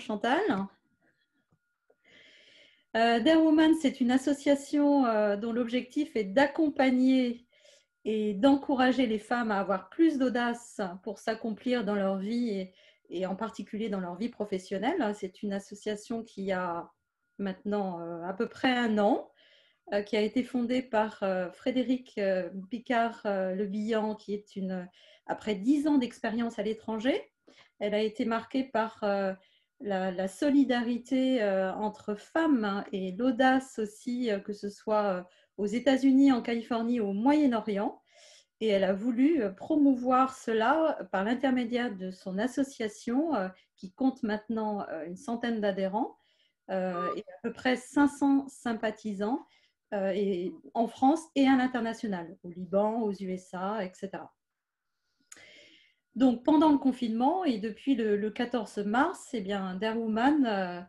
Chantal. Dare Woman, c'est une association dont l'objectif est d'accompagner et d'encourager les femmes à avoir plus d'audace pour s'accomplir dans leur vie et en particulier dans leur vie professionnelle. C'est une association qui a maintenant à peu près un an, qui a été fondée par Frédéric Picard-Le Bihan, qui est après 10 ans d'expérience à l'étranger. Elle a été marquée par la solidarité entre femmes et l'audace aussi, que ce soit aux États-Unis, en Californie, au Moyen-Orient. Et elle a voulu promouvoir cela par l'intermédiaire de son association qui compte maintenant une centaine d'adhérents et à peu près 500 sympathisants en France et à l'international, au Liban, aux USA, etc. Donc, pendant le confinement et depuis le 14 mars, eh bien, Dare Woman,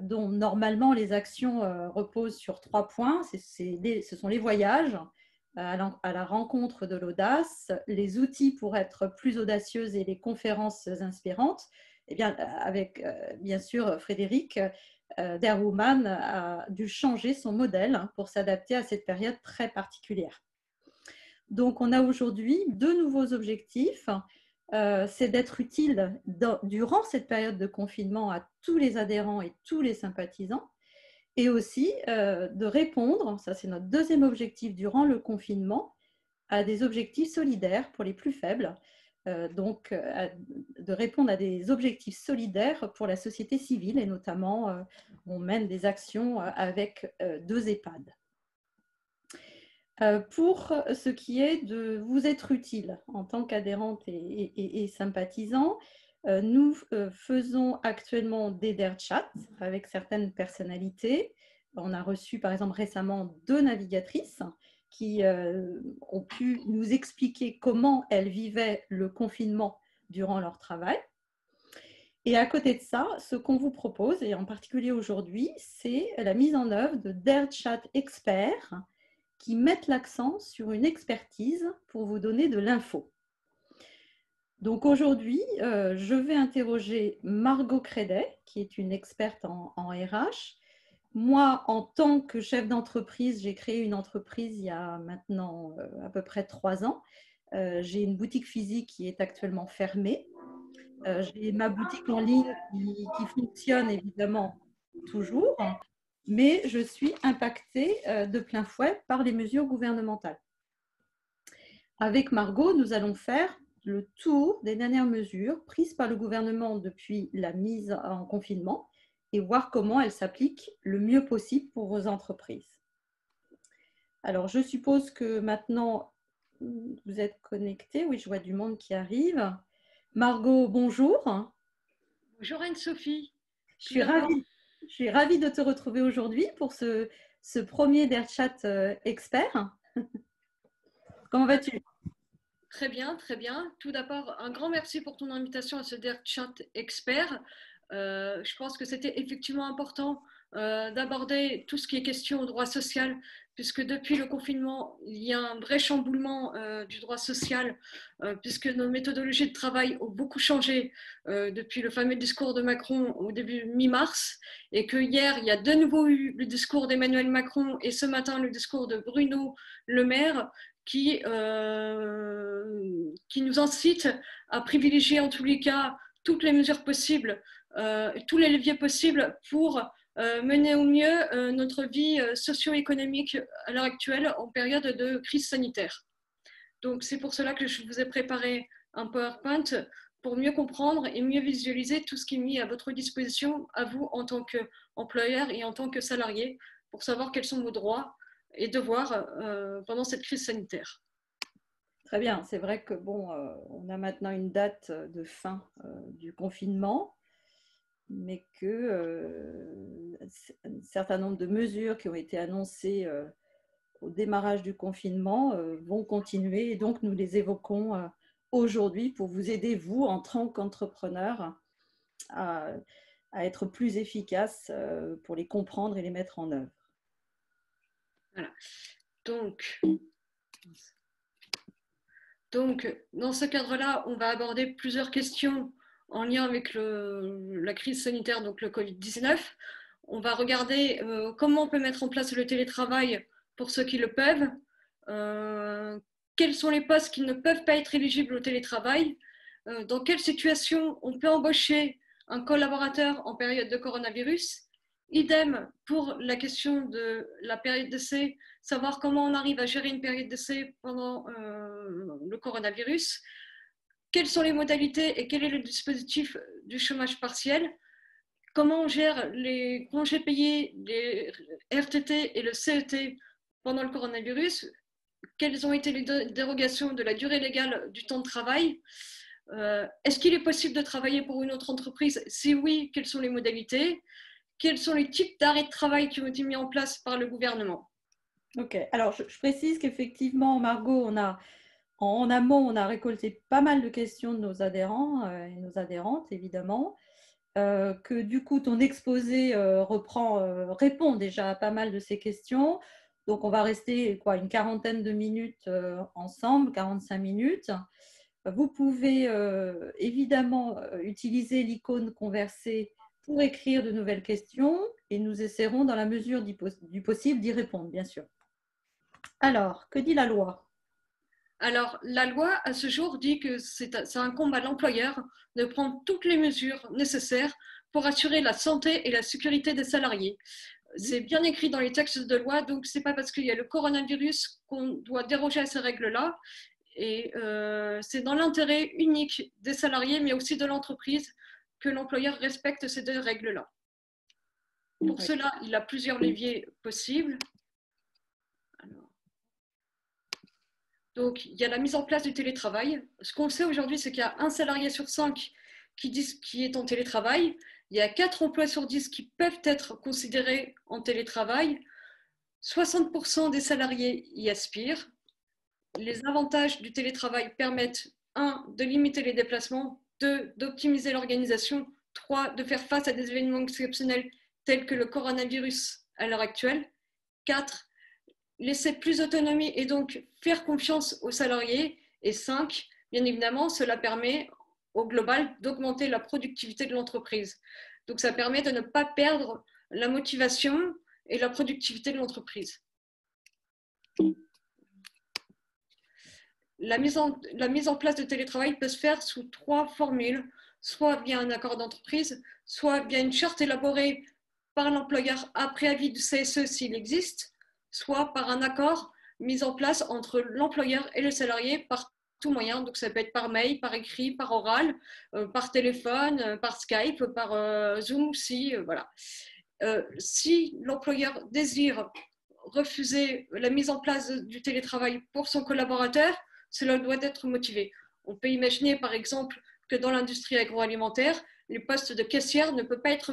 dont normalement les actions reposent sur 3 points, ce sont les voyages à la rencontre de l'audace, les outils pour être plus audacieuse et les conférences inspirantes. Eh bien, avec bien sûr Frédéric, Dare Woman a dû changer son modèle pour s'adapter à cette période très particulière. Donc, on a aujourd'hui 2 nouveaux objectifs. C'est d'être utile durant cette période de confinement à tous les adhérents et tous les sympathisants, et aussi de répondre, ça c'est notre 2e objectif durant le confinement, à des objectifs solidaires pour les plus faibles, donc de répondre à des objectifs solidaires pour la société civile, et notamment on mène des actions avec 2 EHPAD. Pour ce qui est de vous être utile en tant qu'adhérente et sympathisant, nous faisons actuellement des Dare Chats avec certaines personnalités. On a reçu par exemple récemment 2 navigatrices qui ont pu nous expliquer comment elles vivaient le confinement durant leur travail. Et à côté de ça, ce qu'on vous propose, et en particulier aujourd'hui, c'est la mise en œuvre de Dare Chat experts qui mettent l'accent sur une expertise pour vous donner de l'info. Donc aujourd'hui, je vais interroger Margot Crédet, qui est une experte en RH. Moi, en tant que chef d'entreprise, j'ai créé une entreprise il y a maintenant à peu près 3 ans. J'ai une boutique physique qui est actuellement fermée. J'ai ma boutique en ligne qui fonctionne évidemment toujours, mais je suis impactée de plein fouet par les mesures gouvernementales. Avec Margot, nous allons faire le tour des dernières mesures prises par le gouvernement depuis la mise en confinement et voir comment elles s'appliquent le mieux possible pour vos entreprises. Alors, je suppose que maintenant, vous êtes connectés. Oui, je vois du monde qui arrive. Margot, bonjour. Bonjour Anne-Sophie. Je suis ravie de te retrouver aujourd'hui pour ce premier Dare Chat expert. Comment vas-tu? Très bien, très bien. Tout d'abord, un grand merci pour ton invitation à ce Dare Chat expert. Je pense que c'était effectivement important d'aborder tout ce qui est question au droit social, puisque depuis le confinement, il y a un vrai chamboulement du droit social, puisque nos méthodologies de travail ont beaucoup changé depuis le fameux discours de Macron au début mi-mars, et que hier, il y a de nouveau eu le discours d'Emmanuel Macron et ce matin, le discours de Bruno Le Maire, qui nous incite à privilégier en tous les cas toutes les mesures possibles, tous les leviers possibles pour mener au mieux notre vie socio-économique à l'heure actuelle en période de crise sanitaire. Donc c'est pour cela que je vous ai préparé un PowerPoint pour mieux comprendre et mieux visualiser tout ce qui est mis à votre disposition, à vous en tant qu'employeur et en tant que salarié, pour savoir quels sont vos droits et devoirs pendant cette crise sanitaire. Très bien, c'est vrai que bon, on a maintenant une date de fin du confinement, mais que un certain nombre de mesures qui ont été annoncées au démarrage du confinement vont continuer, et donc nous les évoquons aujourd'hui pour vous aider, vous, en tant qu'entrepreneur, à être plus efficace pour les comprendre et les mettre en œuvre. Voilà. Donc, dans ce cadre-là, on va aborder plusieurs questions en lien avec la crise sanitaire, donc le Covid-19. On va regarder comment on peut mettre en place le télétravail pour ceux qui le peuvent, quels sont les postes qui ne peuvent pas être éligibles au télétravail, dans quelle situation on peut embaucher un collaborateur en période de coronavirus. Idem pour la question de la période d'essai, savoir comment on arrive à gérer une période d'essai pendant le coronavirus, quelles sont les modalités et quel est le dispositif du chômage partiel, comment on gère les congés payés, les RTT et le CET pendant le coronavirus, quelles ont été les dérogations de la durée légale du temps de travail, est-ce qu'il est possible de travailler pour une autre entreprise? Si oui, quelles sont les modalités? Quels sont les types d'arrêts de travail qui ont été mis en place par le gouvernement? Ok, alors je précise qu'effectivement, Margot, en amont, on a récolté pas mal de questions de nos adhérents et nos adhérentes, évidemment, que du coup, ton exposé répond déjà à pas mal de ces questions. Donc, on va rester une quarantaine de minutes ensemble, 45 minutes. Vous pouvez évidemment utiliser l'icône converser pour écrire de nouvelles questions et nous essaierons dans la mesure du possible d'y répondre, bien sûr. Alors, que dit la loi? Alors, la loi, à ce jour, dit que ça incombe à l'employeur de prendre toutes les mesures nécessaires pour assurer la santé et la sécurité des salariés. C'est bien écrit dans les textes de loi, donc ce n'est pas parce qu'il y a le coronavirus qu'on doit déroger à ces règles-là. Et c'est dans l'intérêt unique des salariés, mais aussi de l'entreprise, que l'employeur respecte ces deux règles-là. Pour cela, il a plusieurs leviers possibles. Donc, il y a la mise en place du télétravail. Ce qu'on sait aujourd'hui, c'est qu'il y a un salarié sur 5 qui est en télétravail. Il y a 4 emplois sur 10 qui peuvent être considérés en télétravail. 60% des salariés y aspirent. Les avantages du télétravail permettent, 1, de limiter les déplacements, 2, d'optimiser l'organisation, 3, de faire face à des événements exceptionnels tels que le coronavirus à l'heure actuelle, 4, laisser plus d'autonomie et donc faire confiance aux salariés, et 5, bien évidemment, cela permet au global d'augmenter la productivité de l'entreprise. Donc ça permet de ne pas perdre la motivation et la productivité de l'entreprise. La mise en place de télétravail peut se faire sous 3 formules, soit via un accord d'entreprise, soit via une charte élaborée par l'employeur après avis du CSE s'il existe, soit par un accord mis en place entre l'employeur et le salarié par tout moyen. Donc ça peut être par mail, par écrit, par oral, par téléphone, par Skype, par Zoom, voilà. Si l'employeur désire refuser la mise en place du télétravail pour son collaborateur, cela doit être motivé. On peut imaginer par exemple que dans l'industrie agroalimentaire, les postes de caissière ne peuvent pas être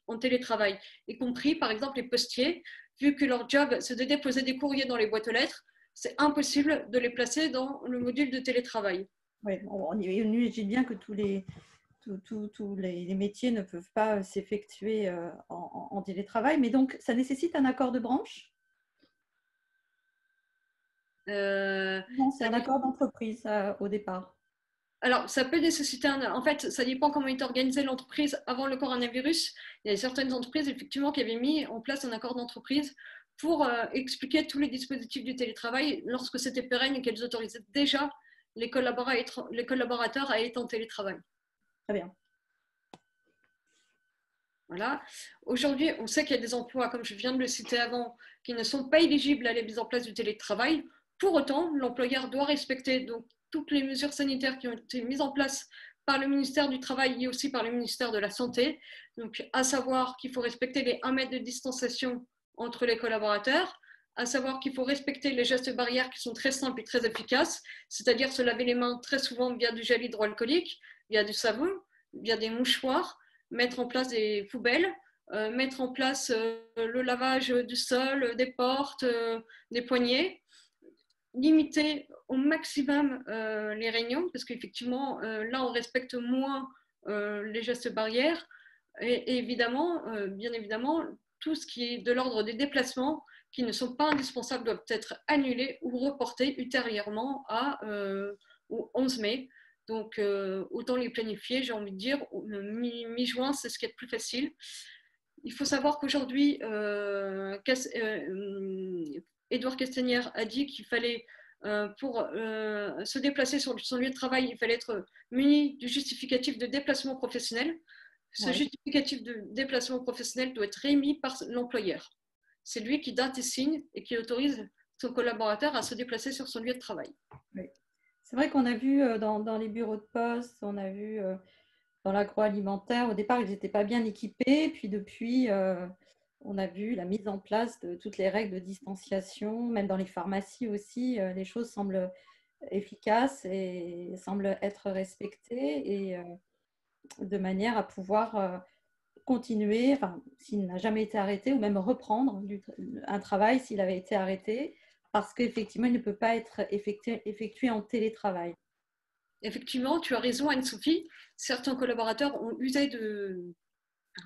en télétravail, y compris par exemple les postiers, vu que leur job c'est de déposer des courriers dans les boîtes aux lettres, c'est impossible de les placer dans le module de télétravail. Oui, on imagine bien que tous les métiers ne peuvent pas s'effectuer en télétravail, mais donc ça nécessite un accord de branche? Non, c'est un accord d'entreprise au départ. Alors, ça peut nécessiter en fait, ça dépend comment est organisée l'entreprise avant le coronavirus. Il y a certaines entreprises, effectivement, qui avaient mis en place un accord d'entreprise pour expliquer tous les dispositifs du télétravail lorsque c'était pérenne et qu'elles autorisaient déjà les collaborateurs à être en télétravail. Très bien. Voilà. Aujourd'hui, on sait qu'il y a des emplois, comme je viens de le citer avant, qui ne sont pas éligibles à la mise en place du télétravail. Pour autant, l'employeur doit respecter donc toutes les mesures sanitaires qui ont été mises en place par le ministère du Travail et aussi par le ministère de la Santé. Donc, à savoir qu'il faut respecter les 1 mètre de distanciation entre les collaborateurs, à savoir qu'il faut respecter les gestes barrières qui sont très simples et très efficaces, c'est-à-dire se laver les mains très souvent via du gel hydroalcoolique, via du savon, via des mouchoirs, mettre en place des poubelles, mettre en place le lavage du sol, des portes, des poignées, limiter au maximum les réunions, parce qu'effectivement, là, on respecte moins les gestes barrières. Et évidemment, bien évidemment, tout ce qui est de l'ordre des déplacements qui ne sont pas indispensables doivent être annulés ou reportés ultérieurement au 11 mai. Donc, autant les planifier, j'ai envie de dire, mi-juin, c'est ce qui est le plus facile. Il faut savoir qu'aujourd'hui, Édouard Castagnère a dit qu'il fallait, pour se déplacer sur son lieu de travail, il fallait être muni du justificatif de déplacement professionnel. Ce justificatif de déplacement professionnel doit être remis par l'employeur. C'est lui qui date et signe et qui autorise son collaborateur à se déplacer sur son lieu de travail. Oui. C'est vrai qu'on a vu dans les bureaux de poste, on a vu dans l'agroalimentaire, au départ, ils n'étaient pas bien équipés. Puis depuis, on a vu la mise en place de toutes les règles de distanciation, même dans les pharmacies aussi, les choses semblent efficaces et semblent être respectées et de manière à pouvoir continuer, enfin, s'il n'a jamais été arrêté, ou même reprendre un travail s'il avait été arrêté, parce qu'effectivement, il ne peut pas être effectué en télétravail. Effectivement, tu as raison, Anne-Sophie. Certains collaborateurs ont usé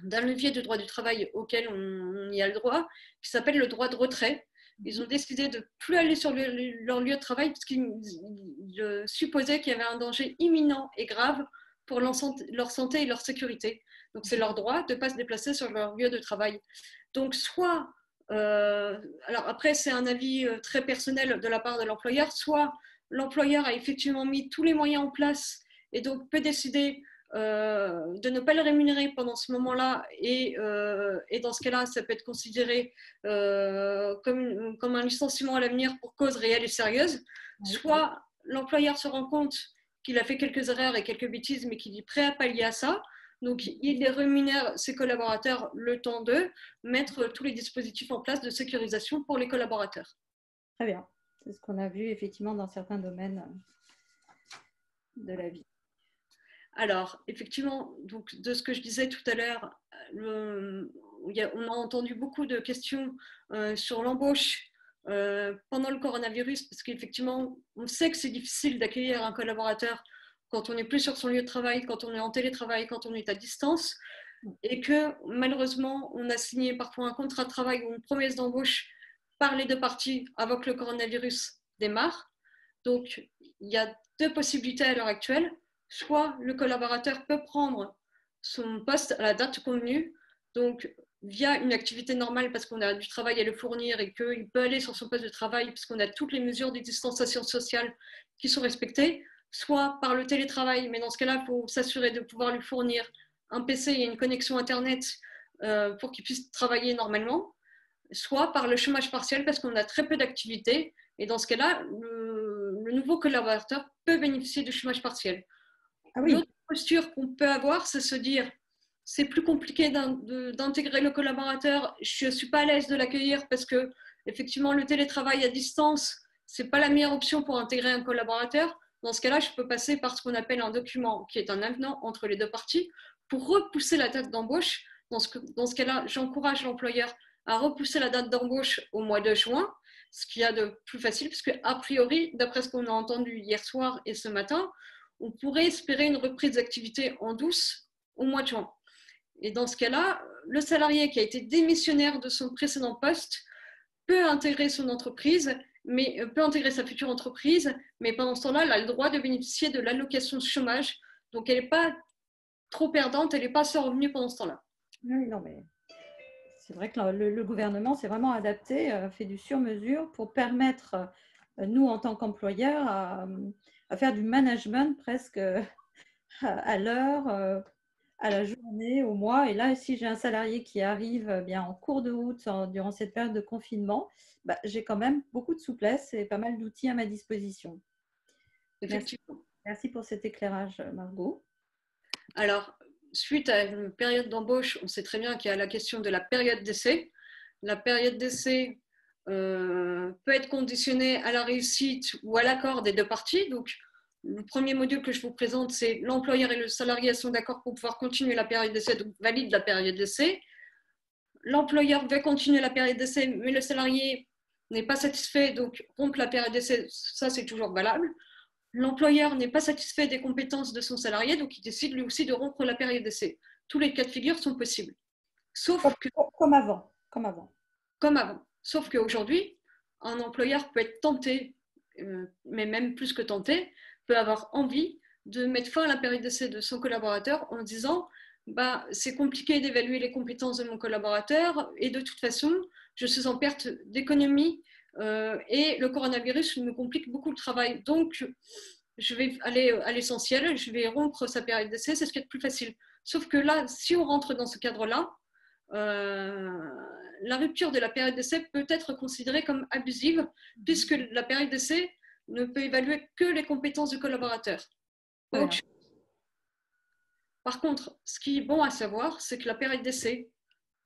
d'un levier de droit du travail auquel on y a le droit, qui s'appelle le droit de retrait. Ils ont décidé de ne plus aller sur leur lieu de travail parce qu'ils supposaient qu'il y avait un danger imminent et grave pour leur santé et leur sécurité. Donc, c'est leur droit de ne pas se déplacer sur leur lieu de travail. Donc, soit, alors après, c'est un avis très personnel de la part de l'employeur, soit l'employeur a effectivement mis tous les moyens en place et donc peut décider de ne pas le rémunérer pendant ce moment-là et dans ce cas-là, ça peut être considéré comme un licenciement à l'avenir pour cause réelle et sérieuse. Soit l'employeur se rend compte qu'il a fait quelques erreurs et quelques bêtises, mais qu'il est prêt à pallier à ça. Donc, il rémunère ses collaborateurs le temps de mettre tous les dispositifs en place de sécurisation pour les collaborateurs. Très bien. C'est ce qu'on a vu effectivement dans certains domaines de la vie. Alors, effectivement, donc, de ce que je disais tout à l'heure, on a entendu beaucoup de questions sur l'embauche pendant le coronavirus, parce qu'effectivement, on sait que c'est difficile d'accueillir un collaborateur quand on n'est plus sur son lieu de travail, quand on est en télétravail, quand on est à distance, et que malheureusement, on a signé parfois un contrat de travail ou une promesse d'embauche par les deux parties avant que le coronavirus démarre. Donc, il y a deux possibilités à l'heure actuelle. Soit le collaborateur peut prendre son poste à la date convenue, donc via une activité normale parce qu'on a du travail à le fournir et qu'il peut aller sur son poste de travail puisqu'on a toutes les mesures de distanciation sociale qui sont respectées, soit par le télétravail, mais dans ce cas-là, il faut s'assurer de pouvoir lui fournir un PC et une connexion Internet pour qu'il puisse travailler normalement, soit par le chômage partiel parce qu'on a très peu d'activités et dans ce cas-là, le nouveau collaborateur peut bénéficier du chômage partiel. Ah oui. L'autre posture qu'on peut avoir, c'est se dire c'est plus compliqué d'intégrer le collaborateur, je ne suis pas à l'aise de l'accueillir parce que effectivement le télétravail à distance, ce n'est pas la meilleure option pour intégrer un collaborateur. Dans ce cas-là, je peux passer par ce qu'on appelle un document qui est un avenant entre les deux parties pour repousser la date d'embauche. Dans ce cas-là, j'encourage l'employeur à repousser la date d'embauche au mois de juin, ce qu'il y a de plus facile, puisque a priori, d'après ce qu'on a entendu hier soir et ce matin, on pourrait espérer une reprise d'activité en douce au mois de juin. Et dans ce cas-là, le salarié qui a été démissionnaire de son précédent poste peut intégrer son entreprise, mais peut intégrer sa future entreprise, mais pendant ce temps-là, elle a le droit de bénéficier de l'allocation de chômage. Donc, elle n'est pas trop perdante, elle n'est pas sans revenu pendant ce temps-là. Oui, non, mais c'est vrai que le gouvernement s'est vraiment adapté, fait du sur-mesure pour permettre, nous, en tant qu'employeurs, à faire du management presque à l'heure, à la journée, au mois. Et là, si j'ai un salarié qui arrive bien en cours de route durant cette période de confinement, bah, j'ai quand même beaucoup de souplesse et pas mal d'outils à ma disposition. Effectivement. Merci pour cet éclairage, Margot. Alors, suite à une période d'embauche, on sait très bien qu'il y a la question de la période d'essai. La période d'essai peut être conditionnée à la réussite ou à l'accord des deux parties. Donc, le premier module que je vous présente, c'est l'employeur et le salarié sont d'accord pour pouvoir continuer la période d'essai, donc valide la période d'essai. L'employeur veut continuer la période d'essai, mais le salarié n'est pas satisfait, donc rompre la période d'essai, ça c'est toujours valable. L'employeur n'est pas satisfait des compétences de son salarié, donc il décide lui aussi de rompre la période d'essai. Tous les cas de figure sont possibles. Sauf que, comme avant. Comme avant. Sauf qu'aujourd'hui, un employeur peut être tenté, mais même plus que tenté, peut avoir envie de mettre fin à la période d'essai de son collaborateur en disant bah, c'est compliqué d'évaluer les compétences de mon collaborateur et de toute façon, je suis en perte d'économie et le coronavirus me complique beaucoup le travail. Donc, je vais aller à l'essentiel, je vais rompre sa période d'essai, c'est ce qui est le plus facile. Sauf que là, si on rentre dans ce cadre-là, la rupture de la période d'essai peut être considérée comme abusive, puisque la période d'essai ne peut évaluer que les compétences du collaborateur. Voilà. Par contre, ce qui est bon à savoir, c'est que la période d'essai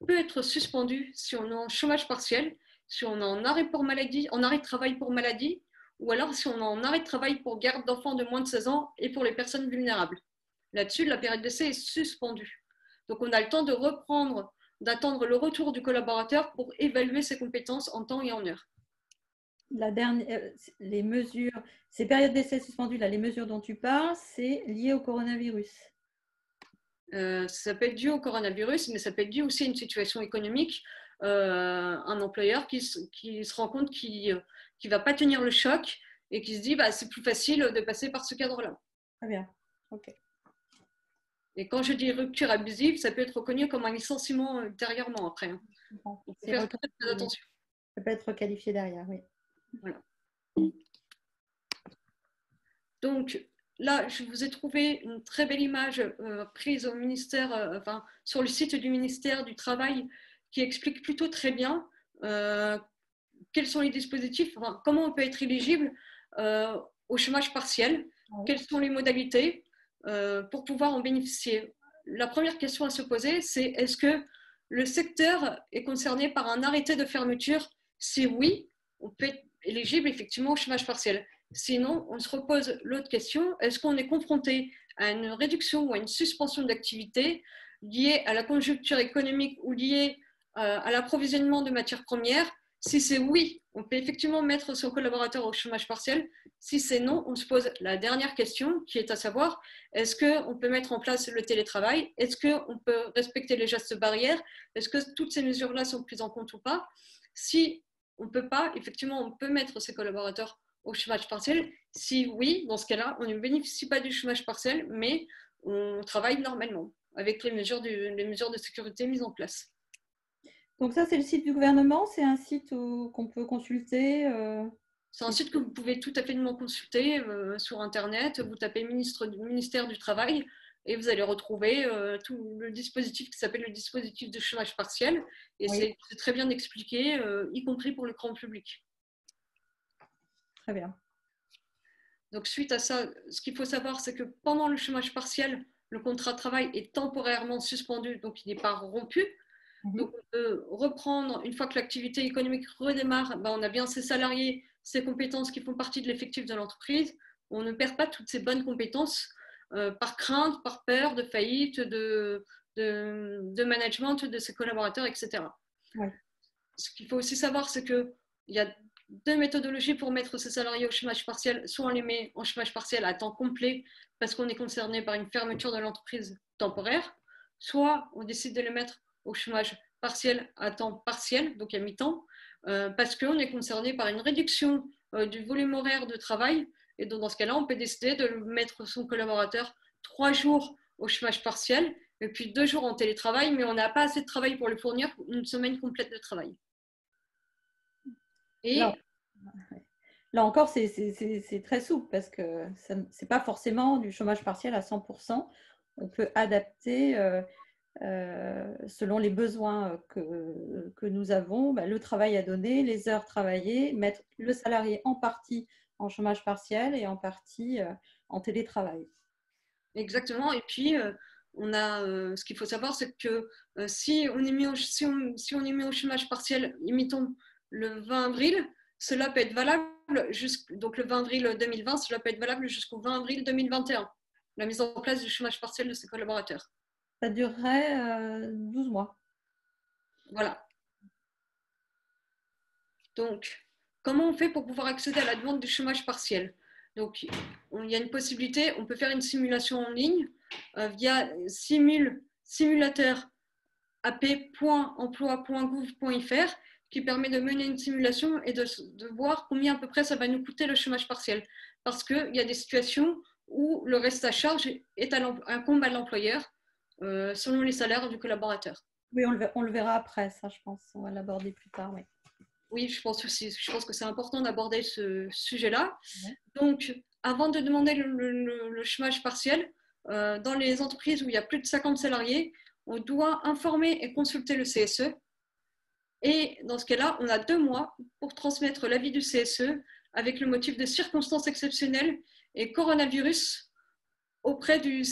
peut être suspendue si on est en chômage partiel, si on est en arrêt pour maladie, en arrêt de travail pour maladie, ou alors si on est en arrêt de travail pour garde d'enfants de moins de 16 ans et pour les personnes vulnérables. Là-dessus, la période d'essai est suspendue. Donc on a le temps de reprendre, d'attendre le retour du collaborateur pour évaluer ses compétences en temps et en heure. La dernière, les mesures, ces périodes d'essai suspendues, là, les mesures dont tu parles, c'est lié au coronavirus. Ça peut être dû au coronavirus, mais ça peut être dû aussi à une situation économique. Un employeur qui se rend compte qu'il ne va pas tenir le choc et qui se dit bah, c'est plus facile de passer par ce cadre-là. Très bien, ok. Et quand je dis rupture abusive, ça peut être reconnu comme un licenciement ultérieurement après. Il faut faire très attention. Ça peut être qualifié derrière, oui. Voilà. Donc, là, je vous ai trouvé une très belle image prise au ministère, sur le site du ministère du Travail qui explique plutôt très bien quels sont les dispositifs, comment on peut être éligible au chômage partiel, quelles sont les modalités pour pouvoir en bénéficier. La première question à se poser, c'est est-ce que le secteur est concerné par un arrêté de fermeture? Si oui, on peut être éligible effectivement au chômage partiel. Sinon, on se repose l'autre question, est-ce qu'on est confronté à une réduction ou à une suspension d'activité liée à la conjoncture économique ou liée à l'approvisionnement de matières premières? Si c'est oui, on peut effectivement mettre son collaborateur au chômage partiel. Si c'est non, on se pose la dernière question qui est à savoir, est-ce qu'on peut mettre en place le télétravail? Est-ce qu'on peut respecter les gestes barrières? Est-ce que toutes ces mesures-là sont prises en compte ou pas? Si on ne peut pas, effectivement, on peut mettre ses collaborateurs au chômage partiel. Si oui, dans ce cas-là, on ne bénéficie pas du chômage partiel, mais on travaille normalement avec les mesures de sécurité mises en place. Donc ça, c'est le site du gouvernement, c'est un site qu'on peut consulter C'est un site que vous pouvez tout à fait consulter sur Internet. Vous tapez ministère du Travail et vous allez retrouver tout le dispositif qui s'appelle le dispositif de chômage partiel. Et oui, c'est très bien expliqué, y compris pour le grand public. Très bien. Donc, suite à ça, ce qu'il faut savoir, c'est que pendant le chômage partiel, le contrat de travail est temporairement suspendu, donc il n'est pas rompu. Donc, on peut reprendre, une fois que l'activité économique redémarre, on a bien ses salariés, ses compétences qui font partie de l'effectif de l'entreprise. On ne perd pas toutes ces bonnes compétences par crainte, par peur de faillite, de management de ses collaborateurs, etc. Ouais. Ce qu'il faut aussi savoir, c'est qu'il y a deux méthodologies pour mettre ses salariés au chômage partiel. Soit on les met en chômage partiel à temps complet parce qu'on est concerné par une fermeture de l'entreprise temporaire, soit on décide de les mettre au chômage partiel à temps partiel, donc à mi-temps, parce qu'on est concerné par une réduction du volume horaire de travail. Et donc dans ce cas-là, on peut décider de mettre son collaborateur 3 jours au chômage partiel et puis 2 jours en télétravail, mais on n'a pas assez de travail pour lui fournir une semaine complète de travail. Et là encore, c'est très souple parce que ce n'est pas forcément du chômage partiel à 100%. On peut adapter selon les besoins que nous avons, le travail à donner, les heures travaillées, mettre le salarié en partie en chômage partiel et en partie en télétravail. Exactement. Et puis, on a, ce qu'il faut savoir, c'est que si on est mis au chômage partiel, imitons le 20 avril, cela peut être valable, donc le 20 avril 2020, cela peut être valable jusqu'au 20 avril 2021, la mise en place du chômage partiel de ses collaborateurs. Ça durerait 12 mois. Voilà. Donc, comment on fait pour pouvoir accéder à la demande du chômage partiel? Donc, il y a une possibilité, on peut faire une simulation en ligne via simulateur ap.emploi.gouv.fr qui permet de mener une simulation et de voir combien à peu près ça va nous coûter le chômage partiel. Parce qu'il y a des situations ou le reste à charge est incombe à l'employeur selon les salaires du collaborateur. Oui, on le verra après, ça, je pense. On va l'aborder plus tard, oui. Oui, je pense aussi. Je pense que c'est important d'aborder ce sujet-là. Ouais. Donc, avant de demander le chômage partiel, dans les entreprises où il y a plus de 50 salariés, on doit informer et consulter le CSE. Et dans ce cas-là, on a 2 mois pour transmettre l'avis du CSE avec le motif de circonstances exceptionnelles et coronavirus auprès du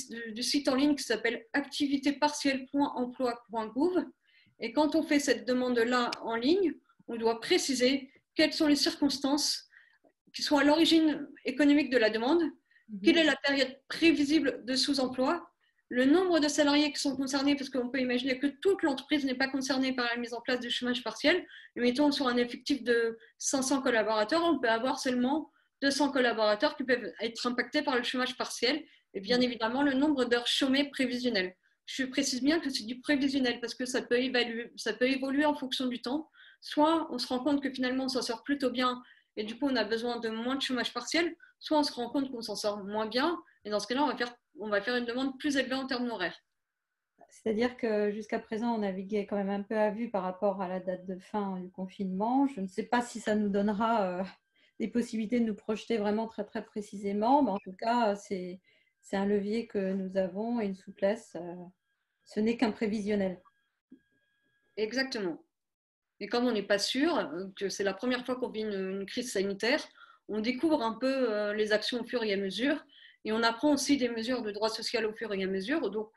site en ligne qui s'appelle activitépartielle.emploi.gouv. Et quand on fait cette demande-là en ligne, on doit préciser quelles sont les circonstances qui sont à l'origine économique de la demande, quelle est la période prévisible de sous-emploi, le nombre de salariés qui sont concernés, parce qu'on peut imaginer que toute l'entreprise n'est pas concernée par la mise en place du chômage partiel. Mettons sur un effectif de 500 collaborateurs, on peut avoir seulement 200 collaborateurs qui peuvent être impactés par le chômage partiel, et bien évidemment le nombre d'heures chômées prévisionnelles. Je précise bien que c'est du prévisionnel parce que ça peut évoluer en fonction du temps. Soit on se rend compte que finalement on s'en sort plutôt bien et du coup on a besoin de moins de chômage partiel, soit on se rend compte qu'on s'en sort moins bien et dans ce cas-là on va faire une demande plus élevée en termes horaires. C'est-à-dire que jusqu'à présent, on naviguait quand même un peu à vue par rapport à la date de fin du confinement. Je ne sais pas si ça nous donnera des possibilités de nous projeter vraiment très, très précisément, mais en tout cas, c'est un levier que nous avons et une souplesse. Ce n'est qu'un prévisionnel. Exactement. Et comme on n'est pas sûr, que c'est la première fois qu'on vit une crise sanitaire, on découvre un peu les actions au fur et à mesure et on apprend aussi des mesures de droit social au fur et à mesure. Donc,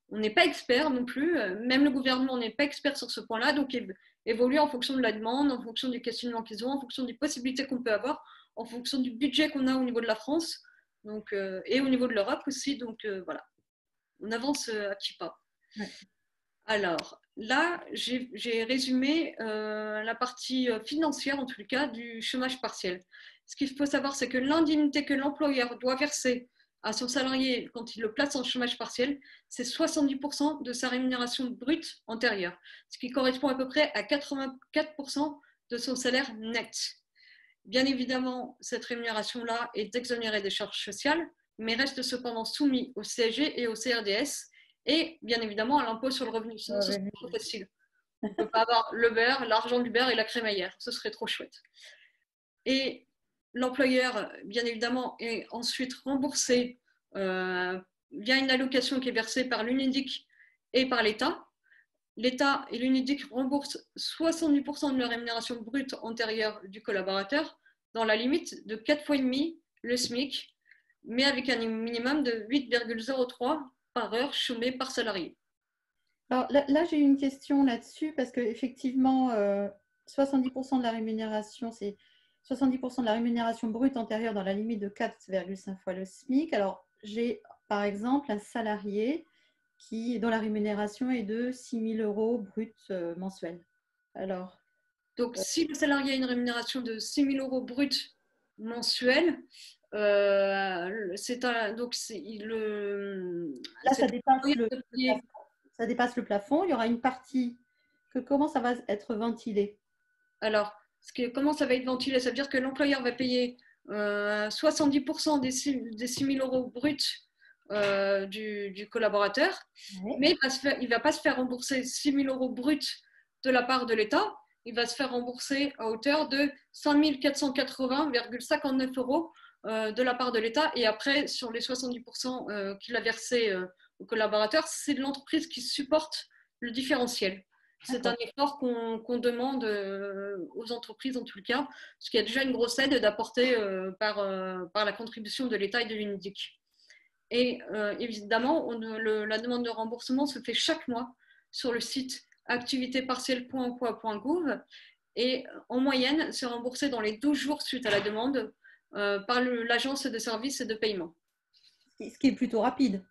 on n'est pas expert non plus, même le gouvernement n'est pas expert sur ce point-là, donc évolue en fonction de la demande, en fonction du questionnement qu'ils ont, en fonction des possibilités qu'on peut avoir, en fonction du budget qu'on a au niveau de la France donc, et au niveau de l'Europe aussi. Donc voilà, on avance à petits pas. Ouais. Alors là, j'ai résumé la partie financière, en tout cas, du chômage partiel. Ce qu'il faut savoir, c'est que l'indemnité que l'employeur doit verser à son salarié quand il le place en chômage partiel, c'est 70% de sa rémunération brute antérieure, ce qui correspond à peu près à 84% de son salaire net. Bien évidemment, cette rémunération-là est exonérée des charges sociales, mais reste cependant soumise au CSG et au CRDS, et bien évidemment à l'impôt sur le revenu. Sinon, ce serait trop facile. On ne peut pas avoir le beurre, l'argent du beurre et la crémaillère. Ce serait trop chouette. Et l'employeur, bien évidemment, est ensuite remboursé via une allocation qui est versée par l'UNEDIC et par l'État. L'État et l'UNEDIC remboursent 70% de la rémunération brute antérieure du collaborateur dans la limite de 4,5 fois le SMIC, mais avec un minimum de 8,03 par heure chômée par salarié. Alors là j'ai une question là-dessus parce qu'effectivement, 70% de la rémunération, c'est 70% de la rémunération brute antérieure dans la limite de 4,5 fois le SMIC. Alors, j'ai par exemple un salarié dont la rémunération est de 6 000 € brut mensuels. Alors, donc, si le salarié a une rémunération de 6 000 € brut mensuel, donc ça dépasse le plafond. Il y aura une partie comment ça va être ventilé? Alors, comment ça va être ventilé? Ça veut dire que l'employeur va payer 70% des 6 000 € bruts du collaborateur, Ouais. mais il ne va pas se faire rembourser 6 000 € bruts de la part de l'État, il va se faire rembourser à hauteur de 5 480,59 € de la part de l'État. Et après, sur les 70% qu'il a versé au collaborateur, c'est l'entreprise qui supporte le différentiel. C'est un effort qu'on demande aux entreprises, en tout cas, parce qu'il y a déjà une grosse aide d'apporter par la contribution de l'État et de l'UNEDIC. Et évidemment, la demande de remboursement se fait chaque mois sur le site activitépartielle.emploi.gouv et en moyenne, c'est remboursé dans les 12 jours suite à la demande par l'agence de services et de paiement. Ce qui est plutôt rapide.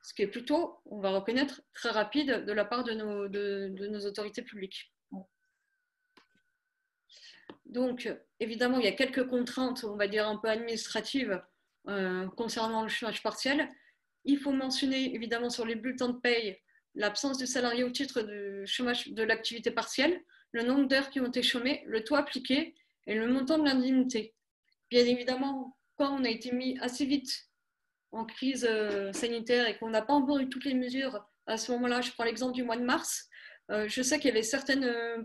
Ce qui est plutôt, on va reconnaître, très rapide de la part de nos autorités publiques. Donc, évidemment, il y a quelques contraintes, on va dire un peu administratives, concernant le chômage partiel. Il faut mentionner, évidemment, sur les bulletins de paye, l'absence du salarié au titre du chômage de l'activité partielle, le nombre d'heures qui ont été chômées, le taux appliqué et le montant de l'indemnité. Bien évidemment, quand on a été mis assez vite en crise sanitaire et qu'on n'a pas encore eu toutes les mesures à ce moment-là, je prends l'exemple du mois de mars, je sais qu'il y avait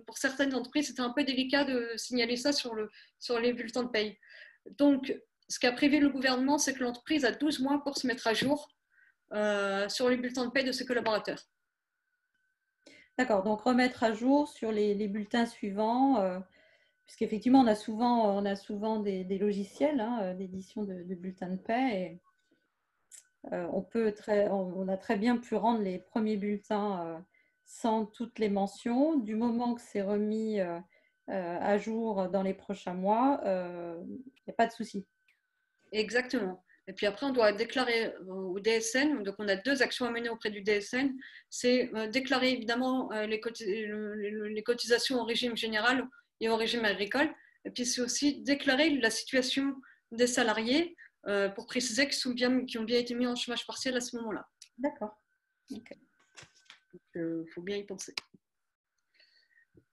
pour certaines entreprises, c'était un peu délicat de signaler ça sur les bulletins de paye. Donc, ce qu'a prévu le gouvernement, c'est que l'entreprise a 12 mois pour se mettre à jour sur les bulletins de paye de ses collaborateurs. D'accord, donc remettre à jour sur les bulletins suivants, puisqu'effectivement, on a souvent des logiciels d'édition de bulletins de paie. Et, on a très bien pu rendre les premiers bulletins sans toutes les mentions. Du moment que c'est remis à jour dans les prochains mois, il n'y a pas de souci. Exactement. Et puis après, on doit déclarer au DSN, donc on a 2 actions à mener auprès du DSN, c'est déclarer évidemment les cotisations au régime général et au régime agricole, et puis c'est aussi déclarer la situation des salariés pour préciser qu'ils ont bien été mis en chômage partiel à ce moment-là. D'accord. Okay. Il faut bien y penser.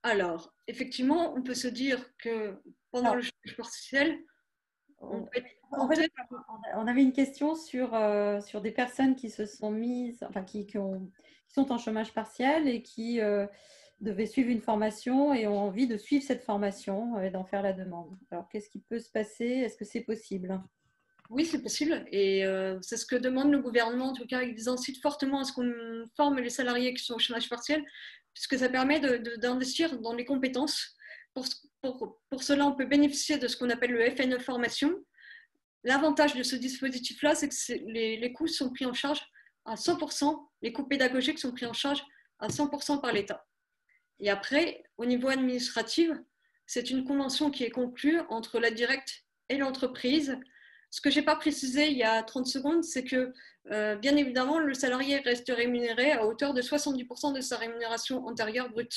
Alors, effectivement, on peut se dire que pendant le chômage partiel, on peut être tenté. On avait une question sur des personnes qui se sont mises, enfin qui sont en chômage partiel et qui devaient suivre une formation et ont envie de suivre cette formation et d'en faire la demande. Alors, qu'est-ce qui peut se passer? Est-ce que c'est possible? Oui, c'est possible. Et c'est ce que demande le gouvernement. En tout cas, ils incitent fortement à ce qu'on forme les salariés qui sont au chômage partiel, puisque ça permet d'investir dans les compétences. Pour cela, on peut bénéficier de ce qu'on appelle le FNE formation. L'avantage de ce dispositif-là, c'est que les coûts sont pris en charge à 100%, les coûts pédagogiques sont pris en charge à 100% par l'État. Et après, au niveau administratif, c'est une convention qui est conclue entre la directe et l'entreprise. Ce que je n'ai pas précisé il y a 30 secondes, c'est que, bien évidemment, le salarié reste rémunéré à hauteur de 70% de sa rémunération antérieure brute